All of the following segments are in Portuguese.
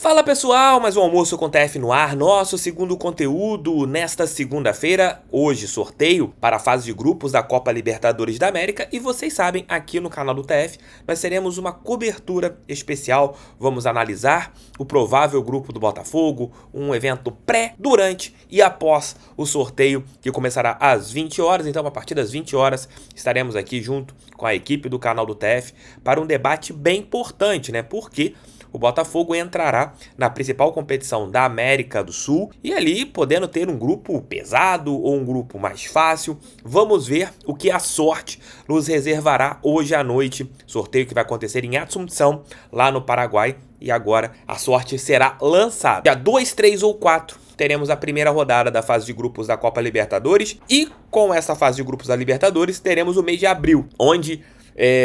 Fala pessoal, mais um almoço com TF no ar, nosso segundo conteúdo nesta segunda-feira, hoje sorteio para a fase de grupos da Copa Libertadores da América e vocês sabem, aqui no canal do TF nós teremos uma cobertura especial, vamos analisar o provável grupo do Botafogo, um evento pré, durante e após o sorteio que começará às 20 horas, então a partir das 20 horas estaremos aqui junto com a equipe do canal do TF para um debate bem importante, né, porque o Botafogo entrará na principal competição da América do Sul e ali podendo ter um grupo pesado ou um grupo mais fácil. Vamos ver o que a sorte nos reservará hoje à noite. Sorteio que vai acontecer em Assunção, lá no Paraguai. E agora a sorte será lançada. Dia 2, 3 ou 4 teremos a primeira rodada da fase de grupos da Copa Libertadores. E com essa fase de grupos da Libertadores teremos o mês de abril, onde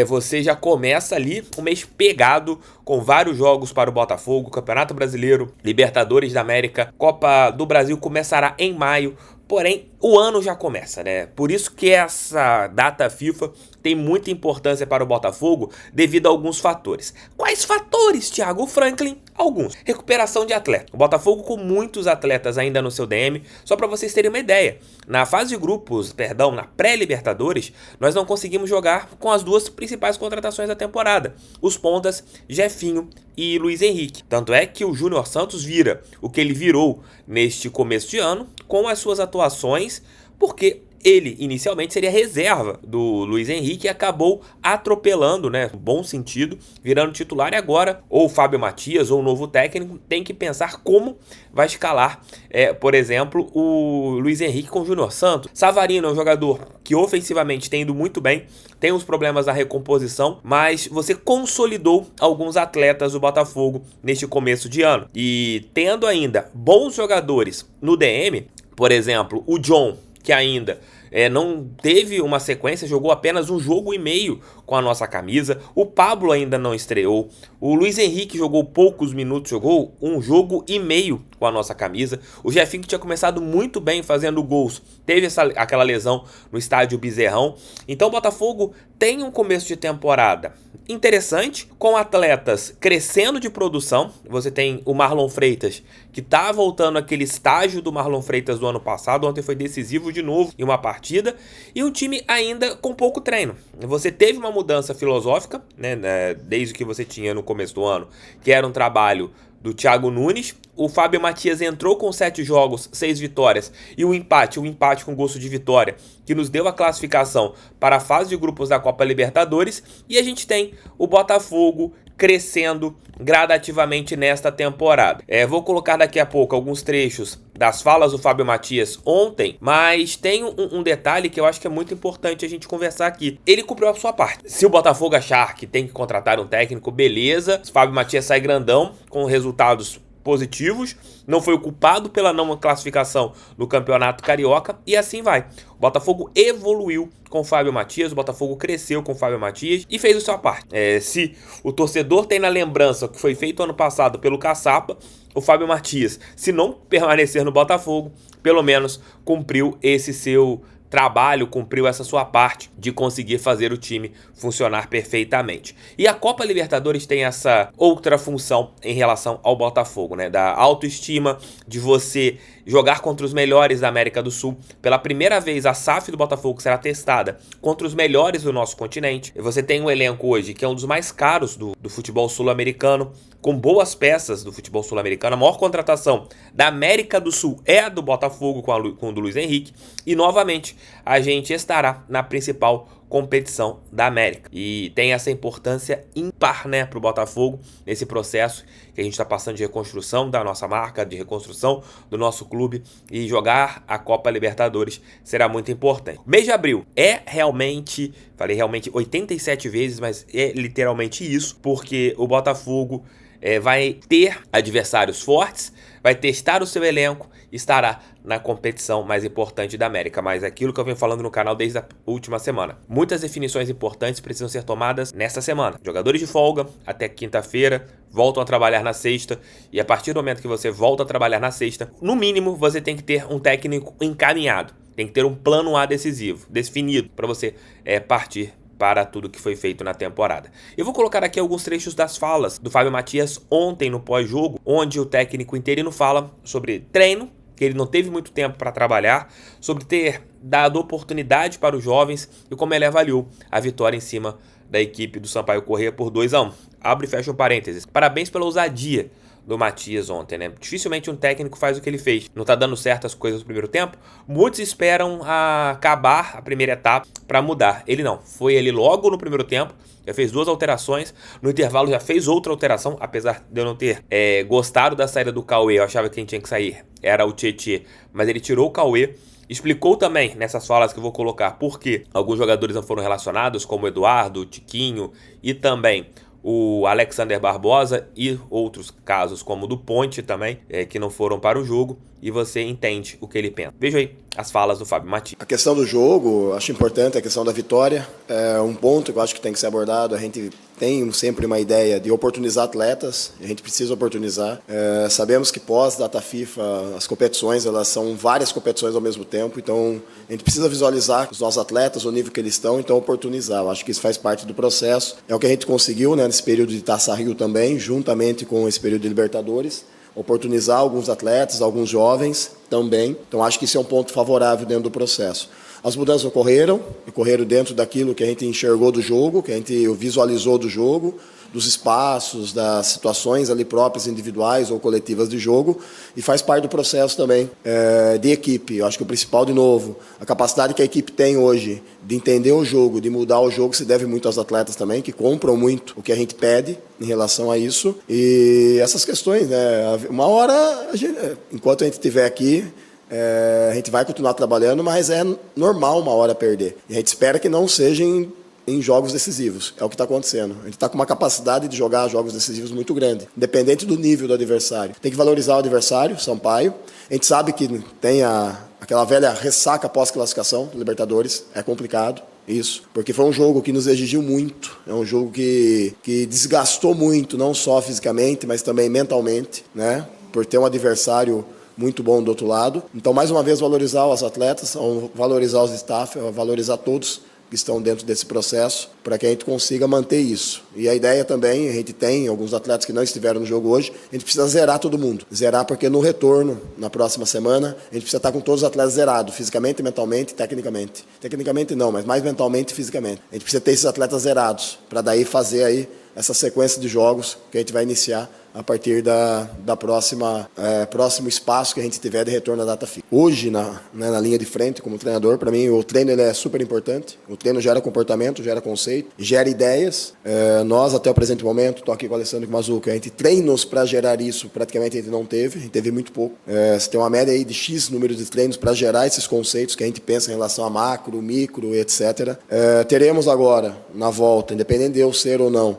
você já começa ali um mês pegado com vários jogos para o Botafogo, Campeonato Brasileiro, Libertadores da América, Copa do Brasil começará em maio, porém o ano já começa, né? Por isso que essa data FIFA tem muita importância para o Botafogo devido a alguns fatores. Quais fatores, Thiago Franklin? Alguns. Recuperação de atleta. O Botafogo com muitos atletas ainda no seu DM. Só para vocês terem uma ideia, na fase de grupos, na pré-Libertadores, nós não conseguimos jogar com as duas principais contratações da temporada. Os pontas Jefinho e Luiz Henrique. Tanto é que o Júnior Santos vira o que ele virou neste começo de ano com as suas atuações, porque ele inicialmente seria reserva do Luiz Henrique e acabou atropelando, né, no bom sentido, virando titular. E agora ou o Fábio Matias ou o novo técnico tem que pensar como vai escalar, por exemplo, o Luiz Henrique com o Júnior Santos. Savarino é um jogador que ofensivamente tem ido muito bem, tem uns problemas na recomposição, mas você consolidou alguns atletas do Botafogo neste começo de ano. E tendo ainda bons jogadores no DM, por exemplo, o John, que ainda não teve uma sequência, jogou apenas um jogo e meio com a nossa camisa. O Pablo ainda não estreou. O Luiz Henrique jogou poucos minutos, jogou um jogo e meio com a nossa camisa. O Jefinho, que tinha começado muito bem fazendo gols, teve aquela lesão no estádio Bezerrão. Então o Botafogo tem um começo de temporada interessante, com atletas crescendo de produção. Você tem o Marlon Freitas, que está voltando àquele estágio do Marlon Freitas do ano passado. Ontem foi decisivo de novo em uma partida. E um time ainda com pouco treino. Você teve uma mudança filosófica, né, desde que você tinha no começo do ano, que era um trabalho do Thiago Nunes. O Fábio Matias entrou com 7 jogos, 6 vitórias e um empate com gosto de vitória, que nos deu a classificação para a fase de grupos da Copa Libertadores. E a gente tem o Botafogo crescendo gradativamente nesta temporada. Vou colocar daqui a pouco alguns trechos das falas do Fábio Matias ontem, mas tem um detalhe que eu acho que é muito importante a gente conversar aqui. Ele cumpriu a sua parte. Se o Botafogo achar que tem que contratar um técnico, beleza. O Fábio Matias sai grandão com resultados positivos, não foi o culpado pela não classificação no Campeonato Carioca e assim vai. O Botafogo evoluiu com o Fábio Matias, o Botafogo cresceu com o Fábio Matias e fez a sua parte. Se o torcedor tem na lembrança o que foi feito ano passado pelo Caçapa, o Fábio Matias, se não permanecer no Botafogo, pelo menos cumpriu esse seu trabalho, cumpriu essa sua parte de conseguir fazer o time funcionar perfeitamente. E a Copa Libertadores tem essa outra função em relação ao Botafogo, né? Da autoestima, de você jogar contra os melhores da América do Sul. Pela primeira vez, a SAF do Botafogo será testada contra os melhores do nosso continente. E você tem um elenco hoje que é um dos mais caros do futebol sul-americano, com boas peças do futebol sul-americano. A maior contratação da América do Sul é a do Botafogo com o do Luiz Henrique. E, novamente, a gente estará na principal competição da América. E tem essa importância ímpar, né, para o Botafogo nesse processo que a gente está passando de reconstrução da nossa marca, de reconstrução do nosso clube, e jogar a Copa Libertadores será muito importante. Mês de abril é realmente, falei realmente 87 vezes, mas é literalmente isso, porque o Botafogo vai ter adversários fortes, vai testar o seu elenco, estará na competição mais importante da América. Mas aquilo que eu venho falando no canal desde a última semana. Muitas definições importantes precisam ser tomadas nesta semana. Jogadores de folga até quinta-feira, voltam a trabalhar na sexta. E a partir do momento que você volta a trabalhar na sexta, no mínimo você tem que ter um técnico encaminhado. Tem que ter um plano A decisivo, definido, para você partir para tudo que foi feito na temporada. Eu vou colocar aqui alguns trechos das falas do Fábio Mathias ontem no pós-jogo, onde o técnico interino fala sobre treino, que ele não teve muito tempo para trabalhar, sobre ter dado oportunidade para os jovens e como ele avaliou a vitória em cima da equipe do Sampaio Corrêa por 2-1. Abre e fecha um parênteses. Parabéns pela ousadia do Mathias ontem, né? Dificilmente um técnico faz o que ele fez. Não tá dando certo as coisas no primeiro tempo. Muitos esperam acabar a primeira etapa para mudar. Ele não. Foi ele logo no primeiro tempo. Já fez 2 alterações. No intervalo já fez outra alteração. Apesar de eu não ter gostado da saída do Cauê. Eu achava que quem tinha que sair era o Tietê. Mas ele tirou o Cauê. Explicou também, nessas falas que eu vou colocar, por que alguns jogadores não foram relacionados, como o Eduardo, o Tiquinho e também o Alexander Barbosa e outros casos, como o do Ponte também, que não foram para o jogo, e você entende o que ele pensa. Veja aí as falas do Fábio Mathias. A questão do jogo, acho importante a questão da vitória, é um ponto que eu acho que tem que ser abordado. A gente tem sempre uma ideia de oportunizar atletas, a gente precisa oportunizar. Sabemos que pós-data FIFA, as competições, elas são várias competições ao mesmo tempo, então a gente precisa visualizar os nossos atletas, o nível que eles estão, então oportunizar. Eu acho que isso faz parte do processo. É o que a gente conseguiu, né, nesse período de Taça Rio também, juntamente com esse período de Libertadores. Oportunizar alguns atletas, alguns jovens também. Então, acho que isso é um ponto favorável dentro do processo. As mudanças ocorreram dentro daquilo que a gente enxergou do jogo, que a gente visualizou do jogo, dos espaços, das situações ali próprias, individuais ou coletivas de jogo, e faz parte do processo também de equipe. Eu acho que o principal, de novo, a capacidade que a equipe tem hoje de entender o jogo, de mudar o jogo, se deve muito aos atletas também, que compram muito o que a gente pede em relação a isso. E essas questões, né? Uma hora, enquanto a gente estiver aqui, a gente vai continuar trabalhando, mas é normal uma hora perder. E a gente espera que não seja em jogos decisivos. É o que está acontecendo. A gente está com uma capacidade de jogar jogos decisivos muito grande, independente do nível do adversário. Tem que valorizar o adversário, Sampaio. A gente sabe que tem aquela velha ressaca pós-classificação do Libertadores. É complicado isso, porque foi um jogo que nos exigiu muito. É um jogo que desgastou muito, não só fisicamente, mas também mentalmente, né? Por ter um adversário muito bom do outro lado. Então, mais uma vez, valorizar os atletas, valorizar os staff, valorizar todos que estão dentro desse processo, para que a gente consiga manter isso. E a ideia também, a gente tem alguns atletas que não estiveram no jogo hoje, a gente precisa zerar todo mundo. Zerar porque no retorno, na próxima semana, a gente precisa estar com todos os atletas zerados, fisicamente, mentalmente e tecnicamente. Tecnicamente não, mas mais mentalmente e fisicamente. A gente precisa ter esses atletas zerados, para daí fazer aí essa sequência de jogos que a gente vai iniciar a partir da próximo espaço que a gente tiver de retorno à data FIFA. Hoje, na linha de frente, como treinador, para mim o treino ele é super importante. O treino gera comportamento, gera conceito, gera ideias. Nós, até o presente momento, estou aqui com o Alessandro e com o Mazuca, a gente treinos para gerar isso, praticamente a gente não teve, a gente teve muito pouco. Você tem uma média aí de X número de treinos para gerar esses conceitos que a gente pensa em relação a macro, micro, etc. Teremos agora, na volta, independente de eu ser ou não,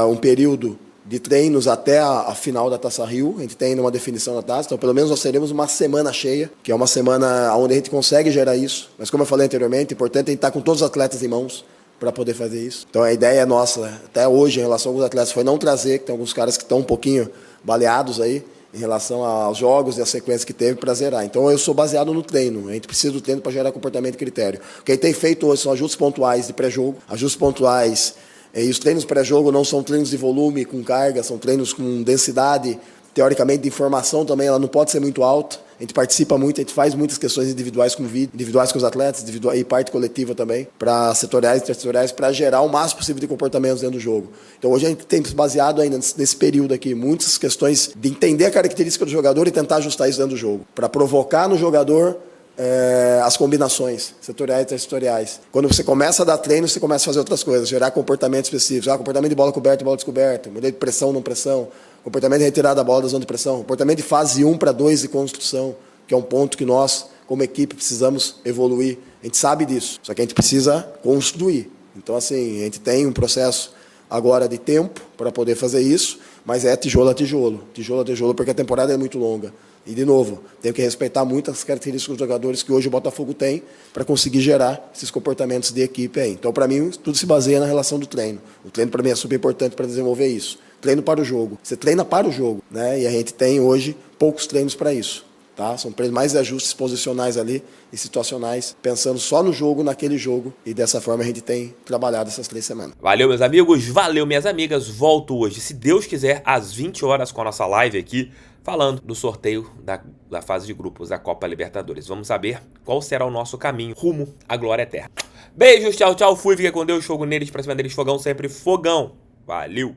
um período de treinos até a final da Taça Rio. A gente tem ainda uma definição da taça, então pelo menos nós teremos uma semana cheia, que é uma semana onde a gente consegue gerar isso. Mas como eu falei anteriormente, é importante a gente estar com todos os atletas em mãos para poder fazer isso. Então a ideia nossa, até hoje, em relação aos atletas, foi não trazer, que tem alguns caras que estão um pouquinho baleados aí, em relação aos jogos e a sequência que teve para zerar. Então eu sou baseado no treino, a gente precisa do treino para gerar comportamento e critério. O que a gente tem feito hoje são ajustes pontuais de pré-jogo, ajustes pontuais. E os treinos pré-jogo não são treinos de volume com carga, são treinos com densidade, teoricamente, de informação também, ela não pode ser muito alta. A gente participa muito, a gente faz muitas questões individuais com vídeo, individuais com os atletas, e parte coletiva também, para setoriais e intersetoriais, para gerar o máximo possível de comportamentos dentro do jogo. Então hoje a gente tem baseado ainda nesse período aqui, muitas questões de entender a característica do jogador e tentar ajustar isso dentro do jogo, para provocar no jogador as combinações setoriais e intersetoriais. Quando você começa a dar treino, você começa a fazer outras coisas, gerar comportamentos específicos. Comportamento de bola coberta e bola descoberta, modelo de pressão, não pressão, comportamento de retirada da bola da zona de pressão, comportamento de fase 1 para 2 de construção, que é um ponto que nós, como equipe, precisamos evoluir. A gente sabe disso, só que a gente precisa construir. Então, assim, a gente tem um processo agora de tempo para poder fazer isso, mas é tijolo a tijolo, porque a temporada é muito longa. E, de novo, tenho que respeitar muito as características dos jogadores que hoje o Botafogo tem para conseguir gerar esses comportamentos de equipe aí. Então, para mim, tudo se baseia na relação do treino. O treino, para mim, é super importante para desenvolver isso. Treino para o jogo. Você treina para o jogo, né? E a gente tem hoje poucos treinos para isso. tá? São mais ajustes posicionais ali e situacionais, pensando só no jogo, naquele jogo, e dessa forma a gente tem trabalhado essas 3 semanas. Valeu, meus amigos, valeu, minhas amigas. Volto hoje, se Deus quiser, às 20 horas com a nossa live aqui, falando do sorteio da fase de grupos da Copa Libertadores. Vamos saber qual será o nosso caminho rumo à glória eterna. Beijos, tchau, tchau, fui, fica com Deus, fogo neles, pra cima deles, fogão, sempre fogão. Valeu!